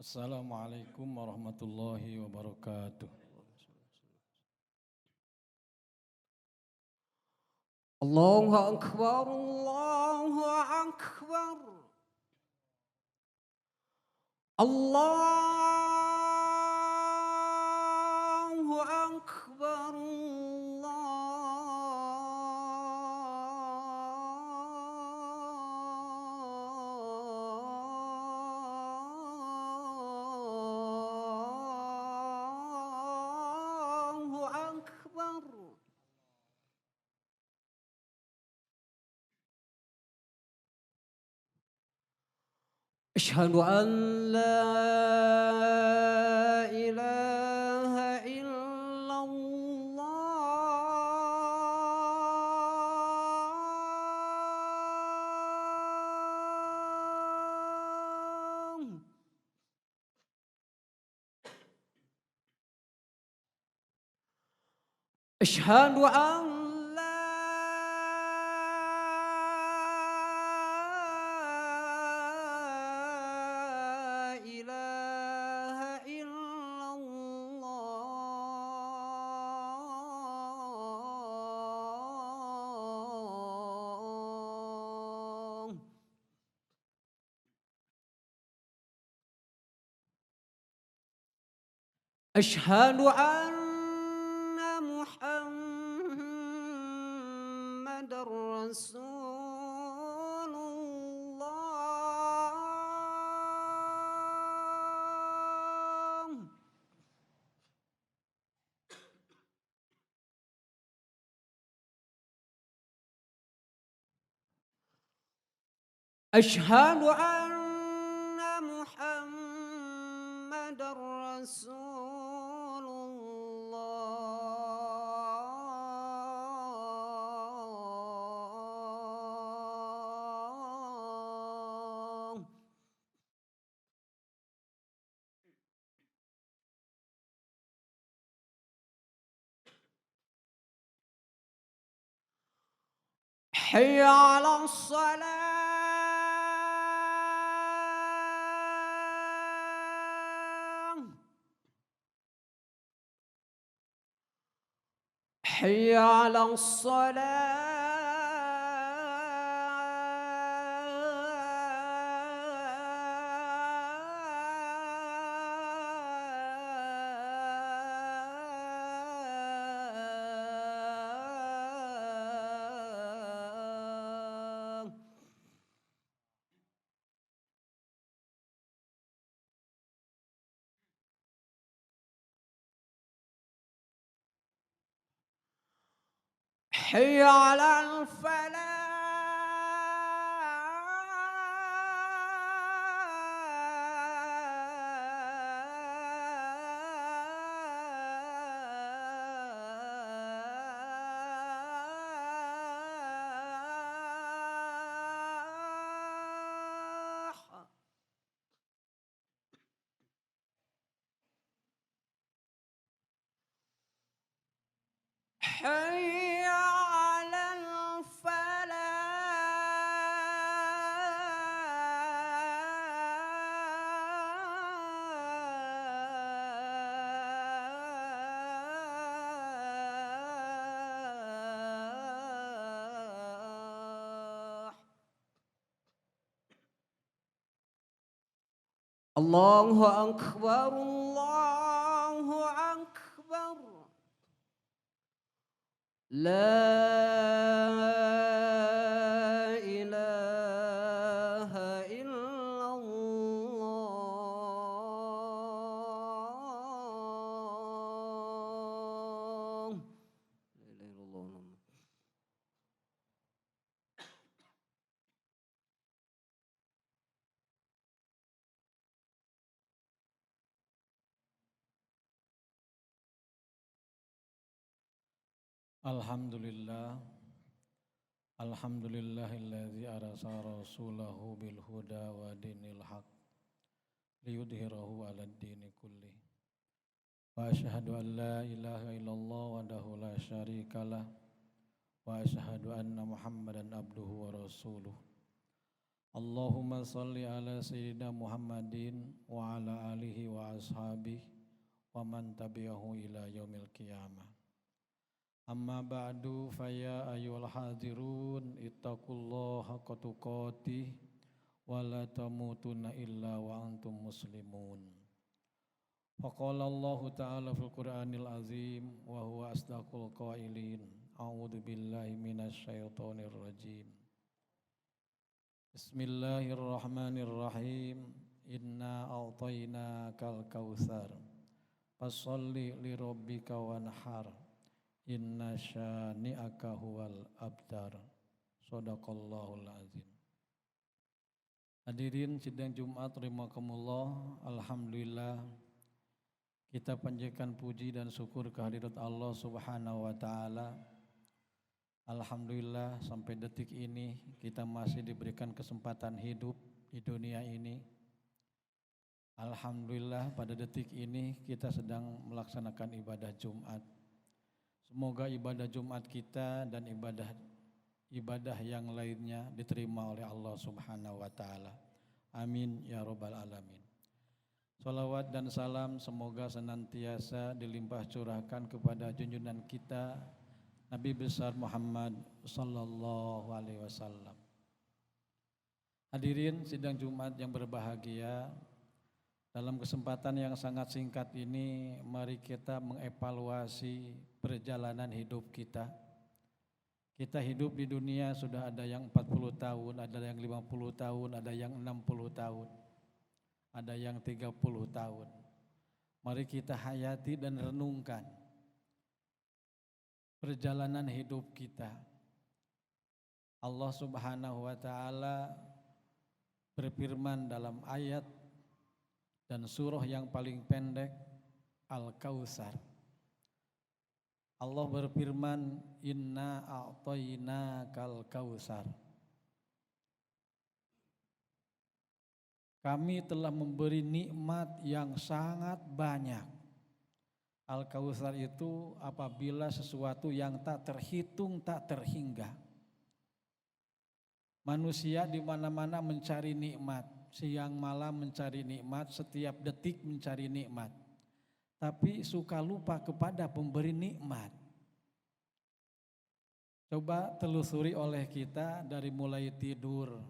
Assalamualaikum warahmatullahi wabarakatuh. Allahu Akbar, Allahu Akbar. Allahu Akbar, Allahu Akbar. أشهد أن لا إله إلا الله. أشهد أن لا إله إلا الله. أشهد أن محمد رسول الله. أشهد أن محمد رسول الله. حي على الصلاة. حي على الصلاة. حي على الفلاح. حي على الفلاح. الله أكبر، الله أكبر. لا إله إلا الله. لا إله إلا الله. Alhamdulillah. Alhamdulillahilladzi arsa rasulahu bil huda wa dinil haq liyudhhirahu 'alad dini kulli. Wa asyhadu an la ilaha illallah wahdahu la syarikalah wa asyhadu anna Muhammadan abduhu wa rasuluh. Allahumma salli ala sayyidina Muhammadin wa ala alihi wa ashabihi wa man tabi'ahu ila yaumil qiyamah. Amma ba'du faya ayyuhal hadirun ittaqullaha haqqa tuqatih wa la tamutunna illa wa antum muslimun. Faqala Allah ta'ala fil Qur'anil azim wa huwa asdaqul qailin. A'udzu billahi minasy syaithanir rajim. Bismillahirrahmanirrahim. Inna a'tainakal kautsar. Fasholli li rabbika wanhar. Inna syani'aka huwal abtar. Shadaqallahul azim. Hadirin sidang Jumat rahimakumullah, alhamdulillah kita panjatkan puji dan syukur kehadirat Allah Subhanahu wa taala. Alhamdulillah sampai detik ini kita masih diberikan kesempatan hidup di dunia ini. Alhamdulillah pada detik ini kita sedang melaksanakan ibadah Jumat. Semoga ibadah Jumat kita dan ibadah yang lainnya diterima oleh Allah Subhanahu wa taala. Amin ya rabbal alamin. Salawat dan salam semoga senantiasa dilimpah curahkan kepada junjungan kita Nabi besar Muhammad sallallahu alaihi wasallam. Hadirin sidang Jumat yang berbahagia, dalam kesempatan yang sangat singkat ini mari kita mengevaluasi perjalanan hidup kita. Kita hidup di dunia sudah ada yang 40 tahun, ada yang 50 tahun, ada yang 60 tahun, ada yang 30 tahun. Mari kita hayati dan renungkan perjalanan hidup kita. Allah Subhanahu wa taala berfirman dalam ayat dan surah yang paling pendek Al-Kautsar. Allah berfirman, inna a'tainakal kautsar. Kami telah memberi nikmat yang sangat banyak. Al-Kautsar itu apabila sesuatu yang tak terhitung, tak terhingga. Manusia di mana-mana mencari nikmat, siang malam mencari nikmat, setiap detik mencari nikmat. Tapi suka lupa kepada pemberi nikmat. Coba telusuri oleh kita dari mulai tidur.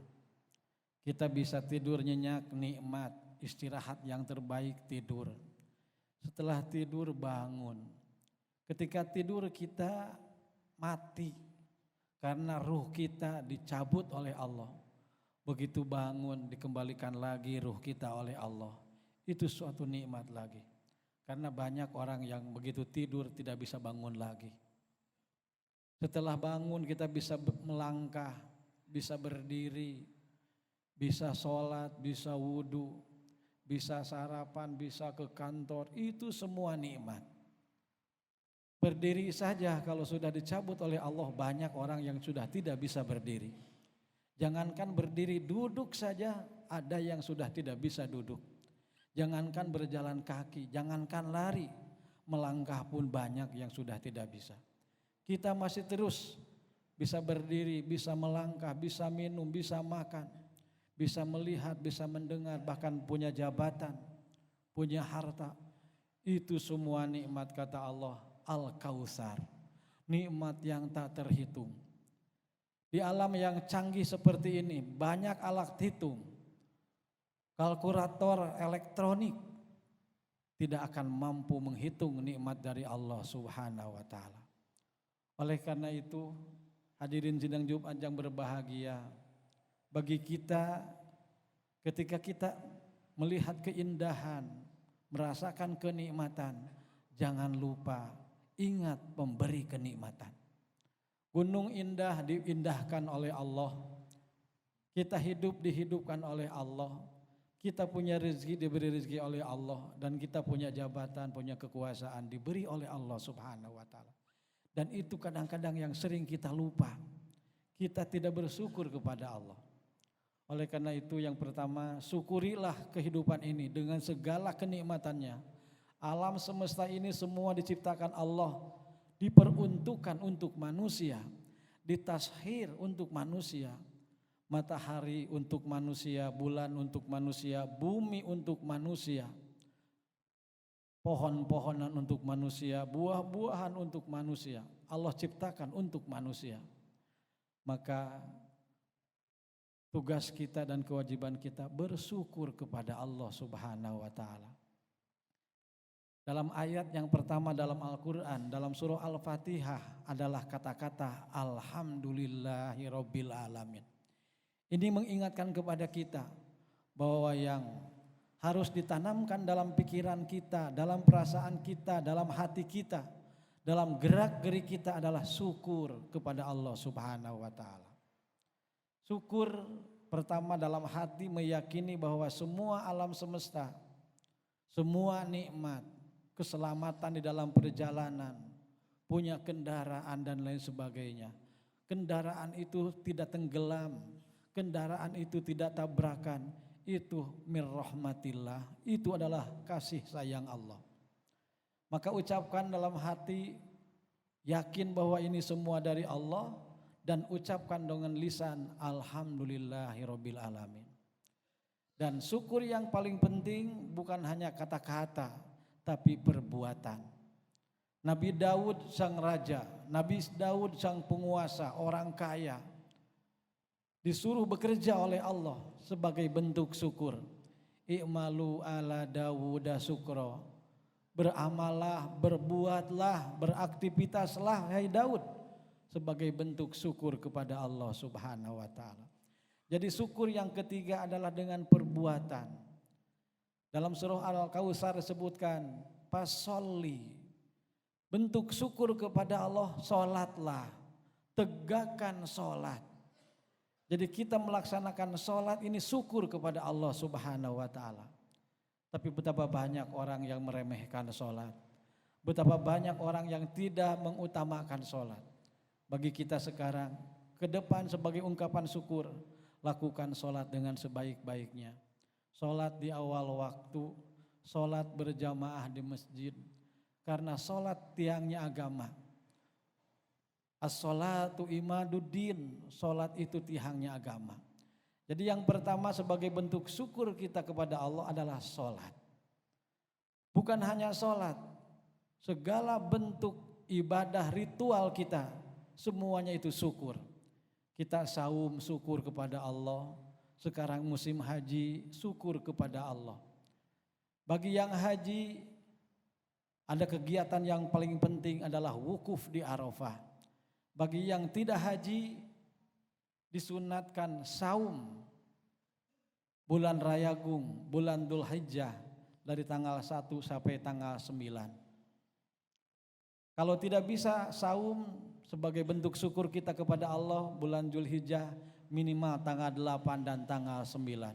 Kita bisa tidur nyenyak, nikmat, istirahat yang terbaik tidur. Setelah tidur bangun. Ketika tidur kita mati karena ruh kita dicabut oleh Allah. Begitu bangun dikembalikan lagi ruh kita oleh Allah. Itu suatu nikmat lagi. Karena banyak orang yang begitu tidur tidak bisa bangun lagi. Setelah bangun kita bisa melangkah, bisa berdiri, bisa sholat, bisa wudhu, bisa sarapan, bisa ke kantor, itu semua nikmat. Berdiri saja kalau sudah dicabut oleh Allah, banyak orang yang sudah tidak bisa berdiri. Jangankan berdiri, duduk saja ada yang sudah tidak bisa duduk. Jangankan berjalan kaki, jangankan lari, melangkah pun banyak yang sudah tidak bisa. Kita masih terus bisa berdiri, bisa melangkah, bisa minum, bisa makan, bisa melihat, bisa mendengar, bahkan punya jabatan, punya harta. Itu semua nikmat kata Allah, Al-Kautsar. Nikmat yang tak terhitung. Di alam yang canggih seperti ini, banyak alat hitung. Kalkulator elektronik tidak akan mampu menghitung nikmat dari Allah Subhanahu wa taala. Oleh karena itu, hadirin sidang Jumat yang berbahagia, bagi kita ketika kita melihat keindahan, merasakan kenikmatan, jangan lupa ingat pemberi kenikmatan. Gunung indah diindahkan oleh Allah, kita hidup dihidupkan oleh Allah, kita punya rezeki diberi rezeki oleh Allah, dan kita punya jabatan, punya kekuasaan diberi oleh Allah Subhanahu wa taala. Dan itu kadang-kadang yang sering kita lupa. Kita tidak bersyukur kepada Allah. Oleh karena itu yang pertama, syukurilah kehidupan ini dengan segala kenikmatannya. Alam semesta ini semua diciptakan Allah, diperuntukkan untuk manusia, ditashir untuk manusia. matahari untuk manusia, bulan untuk manusia, bumi untuk manusia, pohon-pohonan untuk manusia, buah-buahan untuk manusia. Allah ciptakan untuk manusia. Maka tugas kita dan kewajiban kita bersyukur kepada Allah Subhanahu wa taala. Dalam ayat yang pertama dalam Al-Quran, dalam surah Al-Fatihah adalah kata-kata Alhamdulillahirabbil alamin. Ini mengingatkan kepada kita bahwa yang harus ditanamkan dalam pikiran kita, dalam perasaan kita, dalam hati kita, dalam gerak-gerik kita adalah syukur kepada Allah Subhanahu wa taala. Syukur pertama dalam hati meyakini bahwa semua alam semesta, semua nikmat, keselamatan di dalam perjalanan, punya kendaraan dan lain sebagainya. Kendaraan itu tidak tenggelam, kendaraan itu tidak tabrakan, itu mir rahmatillah, itu adalah kasih sayang Allah. Maka ucapkan dalam hati, yakin bahwa ini semua dari Allah, dan ucapkan dengan lisan alhamdulillahirabbil alamin. Dan syukur yang paling penting bukan hanya kata-kata, tapi perbuatan. Nabi Daud sang raja, Nabi Daud sang penguasa, orang kaya, disuruh bekerja oleh Allah sebagai bentuk syukur. I'malu ala Dawuda syukra. Beramallah, berbuatlah, beraktivitaslah hai Daud sebagai bentuk syukur kepada Allah Subhanahu wa taala. Jadi syukur yang ketiga adalah dengan perbuatan. Dalam surah Al-Kautsar disebutkan fasolli, bentuk syukur kepada Allah, sholatlah, tegakkan sholat. Jadi kita melaksanakan sholat ini syukur kepada Allah Subhanahu wa taala. Tapi betapa banyak orang yang meremehkan sholat, betapa banyak orang yang tidak mengutamakan sholat. Bagi kita sekarang, ke depan sebagai ungkapan syukur, lakukan sholat dengan sebaik-baiknya. Sholat di awal waktu, sholat berjamaah di masjid, karena sholat tiangnya agama. As-sholatu imaduddin, sholat itu tiangnya agama. Jadi yang pertama sebagai bentuk syukur kita kepada Allah adalah sholat. Bukan hanya sholat, segala bentuk ibadah ritual kita, semuanya itu syukur. Kita saum syukur kepada Allah. Sekarang musim haji, syukur kepada Allah. Bagi yang haji, ada kegiatan yang paling penting adalah wukuf di Arafah. Bagi yang tidak haji, disunatkan saum bulan Rayagung, bulan Dzulhijjah dari tanggal 1 sampai tanggal 9. Kalau tidak bisa saum sebagai bentuk syukur kita kepada Allah bulan Dzulhijjah, minimal tanggal 8 dan tanggal 9.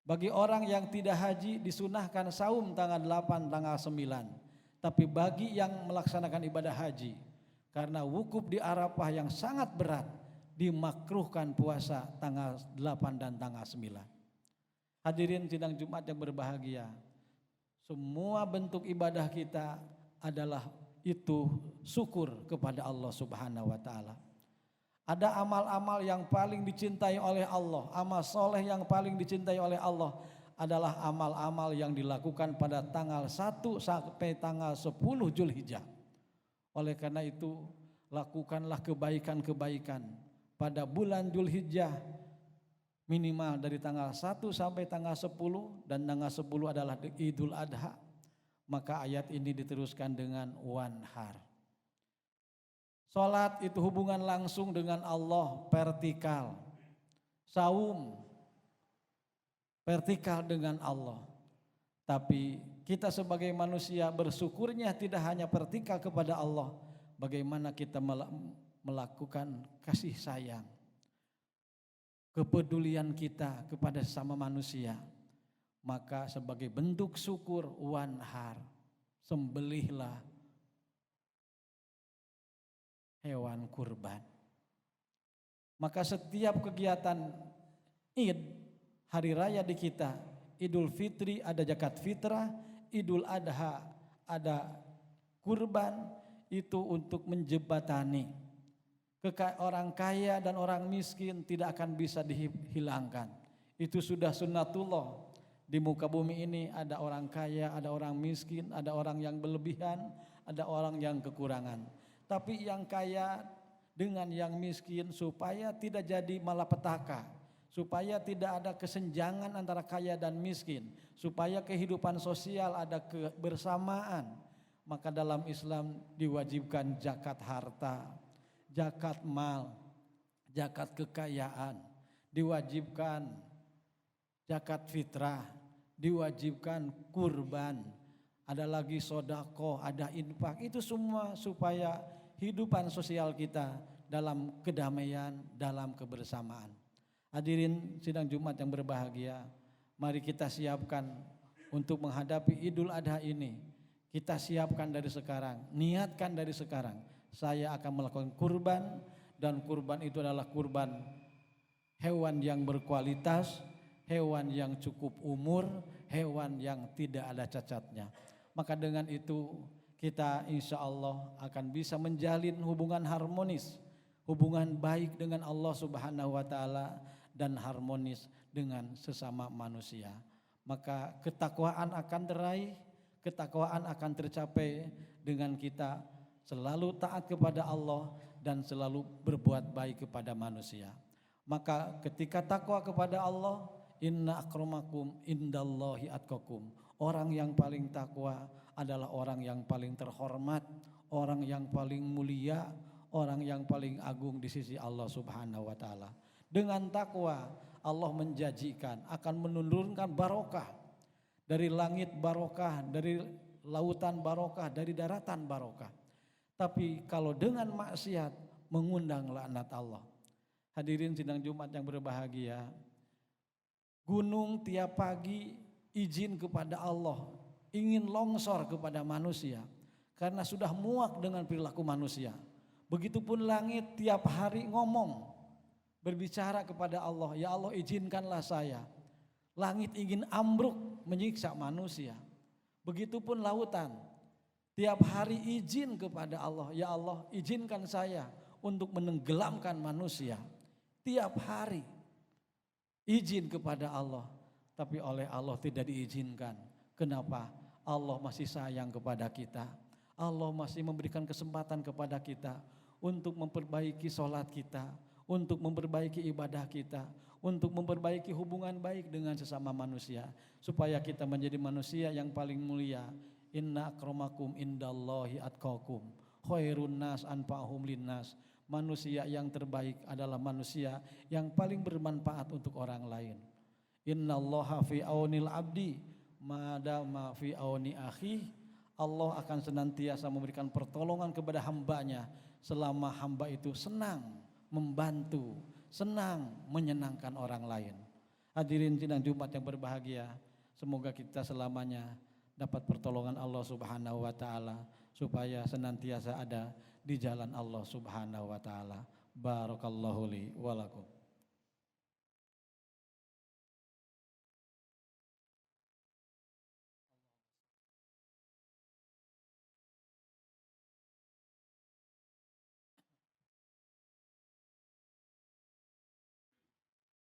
Bagi orang yang tidak haji disunahkan saum tanggal 8, tanggal 9. Tapi bagi yang melaksanakan ibadah haji, karena wukuf di Arafah yang sangat berat, dimakruhkan puasa tanggal 8 dan tanggal 9. Hadirin sidang Jumat yang berbahagia, semua bentuk ibadah kita adalah itu syukur kepada Allah Subhanahu wa taala. Ada amal-amal yang paling dicintai oleh Allah, amal soleh yang paling dicintai oleh Allah adalah amal-amal yang dilakukan pada tanggal 1 sampai tanggal 10 Dzulhijjah. Oleh karena itu, lakukanlah kebaikan-kebaikan pada bulan Dzulhijjah minimal dari tanggal 1 sampai tanggal 10, dan tanggal 10 adalah Idul Adha. Maka ayat ini diteruskan dengan wanhar. Salat itu hubungan langsung dengan Allah, vertikal. Saum vertikal dengan Allah. Tapi kita sebagai manusia bersyukurnya tidak hanya vertikal kepada Allah, bagaimana kita melakukan kasih sayang, kepedulian kita kepada sesama manusia. Maka sebagai bentuk syukur, wanhar, sembelihlah hewan kurban. Maka setiap kegiatan Id, hari raya di kita, Idul Fitri ada zakat fitrah, Idul Adha ada kurban, itu untuk menjebatani Orang kaya dan orang miskin tidak akan bisa dihilangkan. Itu sudah sunnatullah. Di muka bumi ini ada orang kaya, ada orang miskin, ada orang yang berlebihan, ada orang yang kekurangan. Tapi yang kaya dengan yang miskin supaya tidak jadi malapetaka, supaya tidak ada kesenjangan antara kaya dan miskin, supaya kehidupan sosial ada kebersamaan, maka dalam Islam diwajibkan zakat harta, zakat mal, zakat kekayaan, diwajibkan zakat fitrah, diwajibkan kurban, ada lagi sodako, ada infak. Itu semua supaya hidupan sosial kita dalam kedamaian, dalam kebersamaan. Hadirin sidang Jumat yang berbahagia, mari kita siapkan untuk menghadapi Idul Adha ini. Kita siapkan dari sekarang, niatkan dari sekarang, saya akan melakukan kurban, dan kurban itu adalah kurban hewan yang berkualitas, hewan yang cukup umur, hewan yang tidak ada cacatnya. Maka dengan itu kita insya Allah akan bisa menjalin hubungan harmonis, hubungan baik dengan Allah Subhanahu wa Ta'ala, dan harmonis dengan sesama manusia. Maka ketakwaan akan teraih, ketakwaan akan tercapai dengan kita selalu taat kepada Allah dan selalu berbuat baik kepada manusia. Maka ketika takwa kepada Allah, inna akramakum indallahi atqakum. Orang yang paling takwa adalah orang yang paling terhormat, orang yang paling mulia, orang yang paling agung di sisi Allah Subhanahu wa Ta'ala. Dengan takwa Allah menjanjikan akan menurunkan barokah dari langit, barokah dari lautan, barokah dari daratan, barokah. Tapi kalau dengan maksiat mengundang laknat Allah. Hadirin sidang Jumat yang berbahagia, gunung tiap pagi izin kepada Allah, ingin longsor kepada manusia karena sudah muak dengan perilaku manusia. Begitupun langit tiap hari ngomong, berbicara kepada Allah, ya Allah izinkanlah saya. Langit ingin ambruk menyiksa manusia. Begitupun lautan tiap hari izin kepada Allah, ya Allah izinkan saya untuk menenggelamkan manusia. Tiap hari izin kepada Allah, tapi oleh Allah tidak diizinkan. Kenapa? Allah masih sayang kepada kita. Allah masih memberikan kesempatan kepada kita untuk memperbaiki sholat kita, untuk memperbaiki ibadah kita, untuk memperbaiki hubungan baik dengan sesama manusia, supaya kita menjadi manusia yang paling mulia. Inna akramakum indallahi atqakum, khairun nas anfa'uhum linnas. Manusia yang terbaik adalah manusia yang paling bermanfaat untuk orang lain. Innallaha fi aunil abdi madama fi auni akhi. Allah akan senantiasa memberikan pertolongan kepada hambanya selama hamba itu senang membantu, senang menyenangkan orang lain. Hadirin sidang Jumat yang berbahagia, semoga kita selamanya dapat pertolongan Allah Subhanahu wa Ta'ala, supaya senantiasa ada di jalan Allah Subhanahu wa Ta'ala. Barakallahu li wa lakum.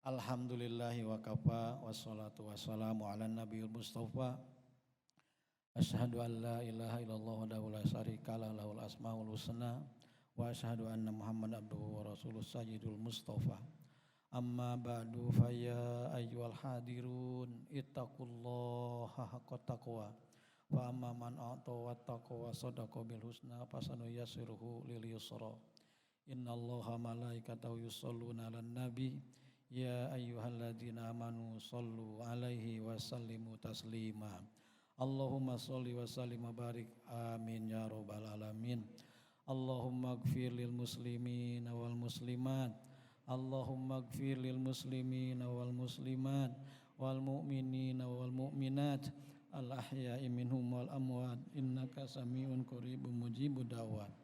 Alhamdulillahi wa kafa, wassalatu wassalamu ala nabiyil mustafa. Asyhadu an la ilaha illallah wahdahu la syarika lah, lahul asmaul husna, wa asyhadu anna Muhammadan abduhu wa rasuluh sayyidul mustafa. Amma ba'du, fa ya ayyuhal hadirun ittaqullaha haqqa taqwa. Fa amma man a'ta wattaqa wa sadaqa bil husna fasanu yassiruhu lil yusra. Innallaha malaikatahu yusholluna 'alan nabi ya ayyuhalladzina amanu shallu 'alaihi wa sallimu taslima. Allahumma sholli wa sallim wa barik amin ya rabbal alamin. Allahumma ighfir lil muslimin wal muslimat, Allahumma ighfir lil muslimin wal muslimat wal mu'minin wal mu'minat al ahya'i minhum wal amwat innaka sami'un qaribun mujibud da'wat.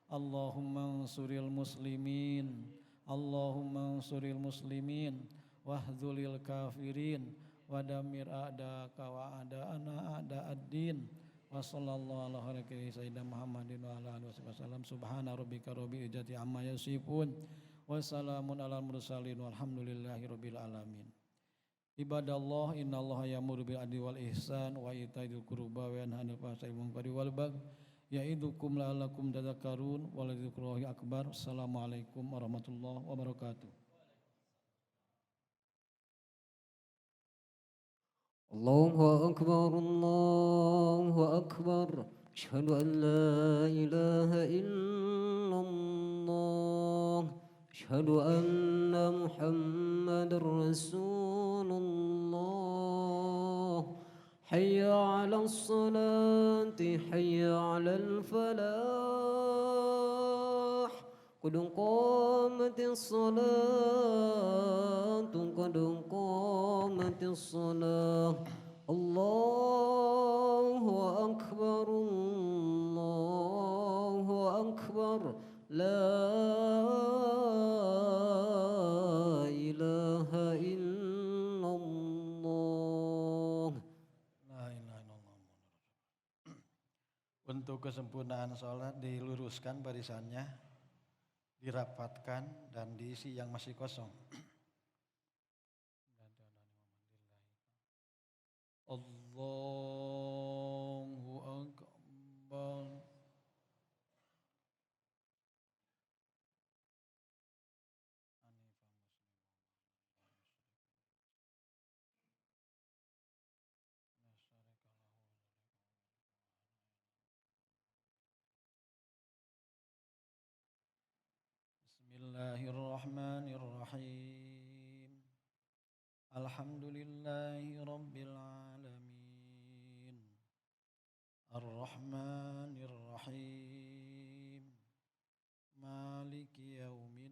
Allahumma ansuril muslimin, Allahumma ansuril muslimin wahdhulil kafirin wa damir a'daka wa a'da'ana a'da'ad-din wa sallallahu ala khairi sayyidina Muhammadin wa ala alihi wasallam. Subhana rabbika rabbil izzati amma yasifun wa salamun alal mursalin walhamdulillahi rabbil alamin. Ibadallah innallaha ya'muru bil adli wal ihsan wa itaa'il qurba wa yanha 'anil fahsya'i wal munkari wal baghi ya'idukum la'allakum tadhakkarun wa ladzikrullahi akbar. Assalamualaikum warahmatullahi wabarakatuh. الله أكبر الله أكبر أشهد أن لا إله إلا الله أشهد أن محمد رسول الله حي على الصلاة حي على الفلاح قد قامت الصلاة قد قامت الصلاة الله أكبر الله أكبر لا إله إلا الله. La ilaha illallah. Untuk kesempurnaan sholat diluruskan barisannya, dirapatkan dan diisi yang masih kosong. Allahu akbar. Bismillahirrahmanirrahim. Alhamdulillahi rabbil alamin. Ar-Rahmanir Rahim. Maliki yaumiddin.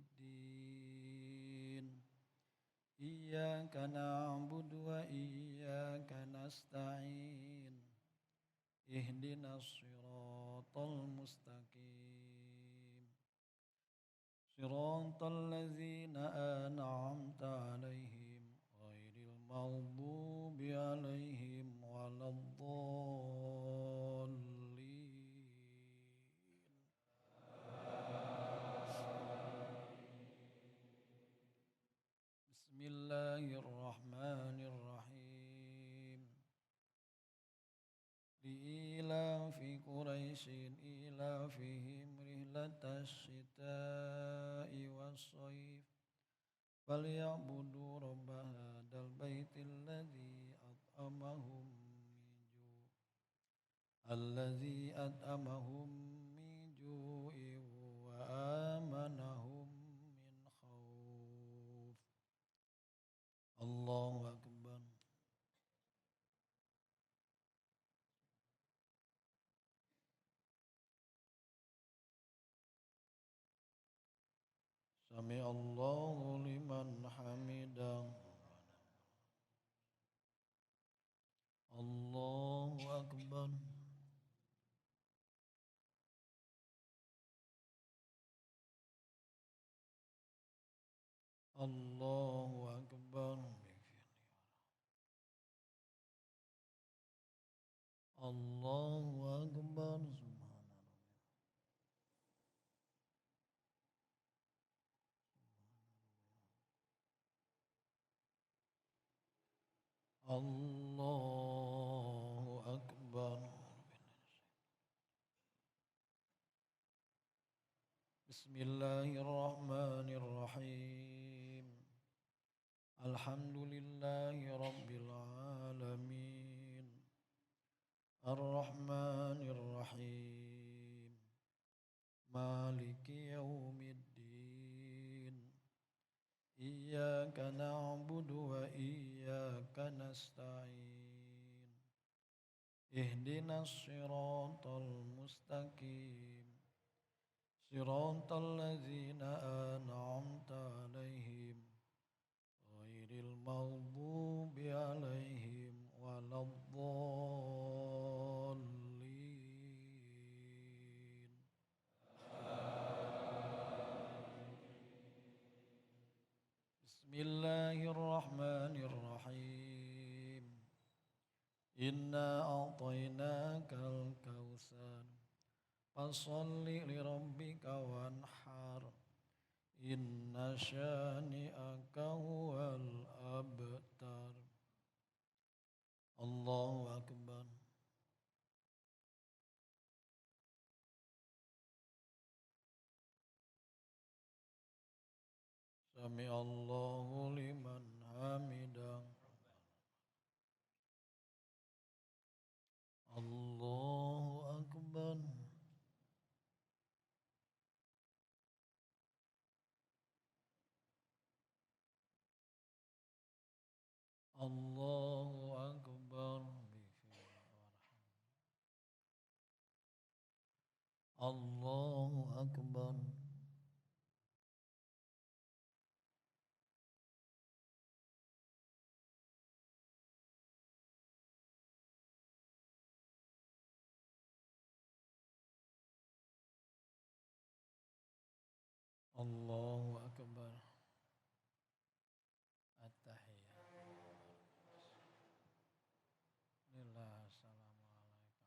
Iyyaka na'budu wa iyyaka nasta'in. Ihdinas siratal mustaqim. Siratal ladzina an'amta 'alaihim ghairil maghdubi 'alaihim waladdallin. Bismillahirrahmanirrahim. Li'ilafi Quraisyin ilafihim rihlatash shita'i was-shayf falyabudu rabb hadzal baitil ladzi at'amahum min ju'in wa amanahum min khauf. Allahu akbar. Sami Allahu liman hamidah. Allahu akbar. Allahu akbar. Allahu akbar. Allahu akbar. Bismillahirrahmanirrahim. Alhamdulillahi rabbil alamin. Ar-Rahmanir Rahim. Maliki yaumiddin. Iyyaka na'budu wa iyyaka nasta'in. Ihdinas siratal mustaqim. Siratal ladzina an'amta 'alaihim ghairil maghdubi 'alaihim waladdallin. Bismillahirrahmanirrahim. Inna a'tainakal kautsar Fasholli lirabbika wanhar Inna syani'aka huwal abtar. Allahu akbar. Sami Allahu liman hamidah. Allahu akbar. Allahu akbar. Allahu akbar. Allahu akbar. At-tahiyat. Lillah assalamu alayka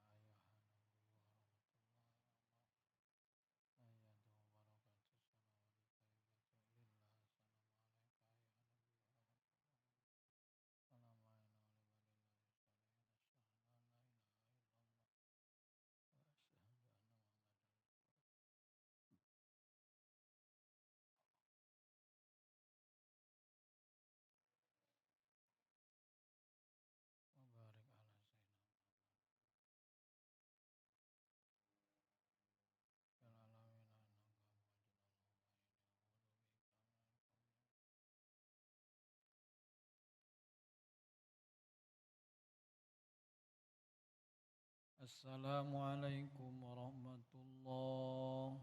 Assalamualaikum warahmatullahi.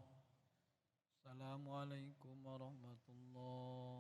Assalamualaikum warahmatullahi.